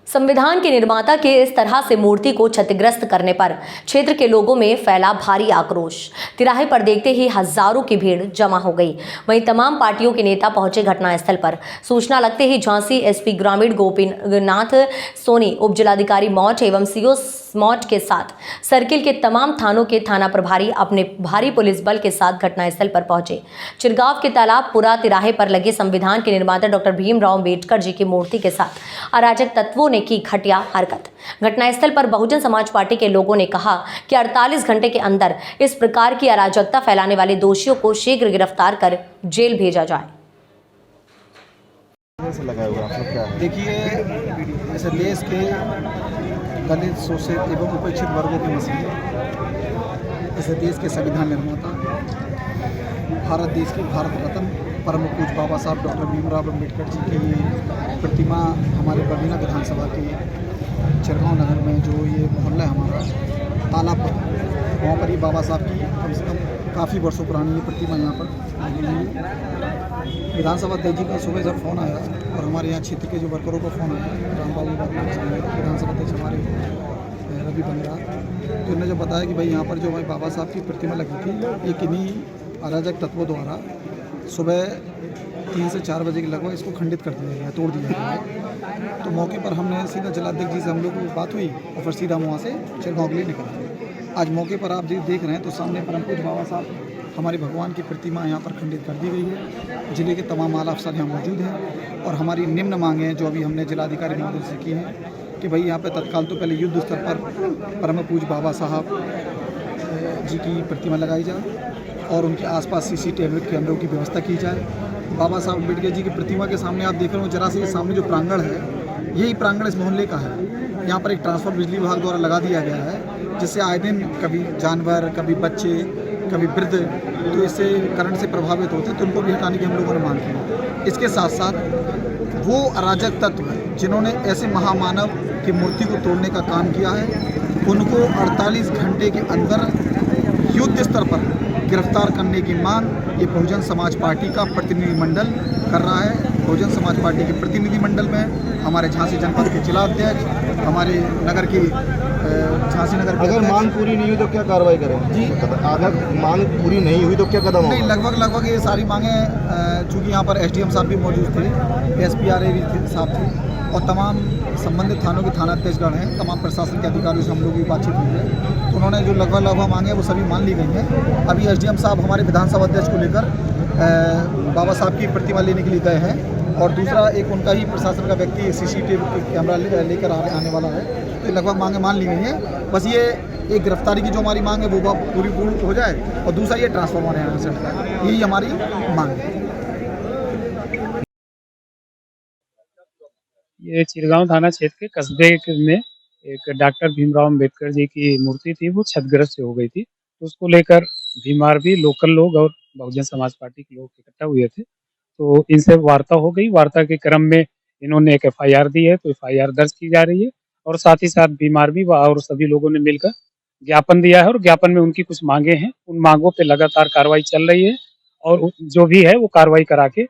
संविधान के निर्माता के इस तरह से मूर्ति को क्षतिग्रस्त करने पर क्षेत्र के लोगों में फैला भारी आक्रोश। तिराहे पर देखते ही हजारों की भीड़ जमा हो गई। वहीं तमाम पार्टियों के नेता पहुंचे घटनास्थल पर। सूचना लगते ही झांसी एसपी ग्रामीण गोपीनाथ सोनी, उप जिलाधिकारी मौठ एवं सीओ मौठ के साथ सर्किल के तमाम थानों के थाना प्रभारी अपने भारी पुलिस बल के साथ घटनास्थल पर पहुंचे। चिरगांव के तालाबपुरा तिराहे पर लगे संविधान के निर्माता डॉक्टर भीमराव अंबेडकर जी की मूर्ति के साथ अराजक तत्वों ने की घटिया हरकत। घटनास्थल पर बहुजन समाज पार्टी के लोगों ने कहा कि 48 घंटे के अंदर इस प्रकार की अराजकता फैलाने वाले दोषियों को शीघ्र गिरफ्तार कर जेल भेजा जाए। देखिए, ऐसे देश के दलित, शोषित एवं उपेक्षित वर्गों के मसीहे, ऐसे देश के संविधान निर्माता, भारत देश के भारत रत्न परम पूज्य बाबा साहब डॉक्टर भीमराव अम्बेडकर जी की प्रतिमा हमारे बरबीघा विधानसभा के चिरगांव नगर में जो ये मोहल्ला है हमारा तालाबपुर, वहाँ पर ही बाबा साहब की कम से कम काफ़ी वर्षों पुरानी ये प्रतिमा यहाँ पर लगी हुई है। विधानसभा अध्यक्ष जी का सुबह जब फ़ोन आया और हमारे यहाँ क्षेत्र के जो वर्करों को फ़ोन आया, रामबाबू विधानसभा अध्यक्ष हमारे रवि बंगरा, तो उन्होंने जब बताया कि भाई यहाँ पर जो हमारे बाबा साहब की प्रतिमा लगी थी, ये किन्हीं अराजक तत्वों द्वारा सुबह 3 से 4 बजे के लगभग इसको खंडित कर दिया गया, तोड़ दिया गया। तो मौके पर हमने सीधा जिलाध्यक्ष जी से हम लोग की बात हुई और फिर सीधा वहाँ से चिरगांव के लिए निकल। आज मौके पर आप देख रहे हैं तो सामने परम पूज्य बाबा साहब हमारे भगवान की प्रतिमा यहाँ पर खंडित कर दी गई है। जिले के तमाम आला अफसर यहाँ मौजूद हैं और हमारी निम्न मांगें हैं जो अभी हमने जिलाधिकारी महोदय से की हैं कि भाई यहाँ पर तत्काल तो पहले युद्ध स्तर पर परम पूज्य बाबा साहब जी की प्रतिमा लगाई जाए और उनके आसपास सीसीटीवी कैमरों की व्यवस्था की जाए। बाबा साहब अम्बेडकर जी की प्रतिमा के सामने आप देख रहे हो जरा से सामने जो प्रांगण है, यही प्रांगण इस मोहल्ले का है। यहाँ पर एक ट्रांसफार्मर बिजली विभाग द्वारा लगा दिया गया है, जिससे आए दिन कभी जानवर, कभी बच्चे, कभी वृद्ध तो इससे करंट से प्रभावित होते हैं, तो उनको भी हटाने की हम लोगों ने मांग की। इसके साथ साथ वो अराजक तत्व जिन्होंने ऐसे महामानव की मूर्ति को तोड़ने का काम किया है, उनको 48 घंटे के अंदर युद्ध स्तर पर गिरफ्तार करने की मांग ये बहुजन समाज पार्टी का प्रतिनिधिमंडल कर रहा है। बहुजन समाज पार्टी के प्रतिनिधिमंडल में हमारे झांसी जनपद के जिला अध्यक्ष, हमारे नगर की झांसी नगर के अगर मांग पूरी नहीं हुई तो क्या कार्रवाई करें जी? अगर मांग पूरी नहीं हुई तो क्या कदम नहीं, लगभग ये सारी मांगें, चूँकि यहाँ पर एसडीएम साहब भी मौजूद थे, एसपीआरए भी साहब थे और तमाम संबंधित थानों के थानाध्यक्षगण हैं, तमाम प्रशासन के अधिकारियों से हम लोगों की बातचीत हुई है, तो उन्होंने जो लगभग मांगे वो सभी मान ली गई हैं। अभी एसडीएम साहब हमारे विधानसभा अध्यक्ष को लेकर बाबा साहब की प्रतिमा लेने के लिए गए हैं और दूसरा एक उनका ही प्रशासन का व्यक्ति सीसीटीवी कैमरा लेकर आने वाला है, तो लगभग मांगे मान ली गई हैं। बस ये एक गिरफ्तारी की जो हमारी मांग है वो पूरी हो जाए और दूसरा ये ट्रांसफार्मर यहाँ से, यही हमारी मांग है। ये चिरगांव थाना क्षेत्र के कस्बे में एक डॉक्टर भीमराव अंबेडकर जी की मूर्ति थी, वो क्षतग्रस्त हो गई थी। तो उसको लेकर भीमार भी लोकल लोग और बहुजन समाज पार्टी के लोग इकट्ठा हुए थे, तो इनसे वार्ता हो गई। वार्ता के क्रम में इन्होंने एक एफआईआर दी है, तो एफआईआर दर्ज की जा रही है और साथ ही साथ भीमार भी और सभी लोगों ने मिलकर ज्ञापन दिया है और ज्ञापन में उनकी कुछ मांगे हैं, उन मांगों पे लगातार कार्रवाई चल रही है और जो भी है वो कार्रवाई करा के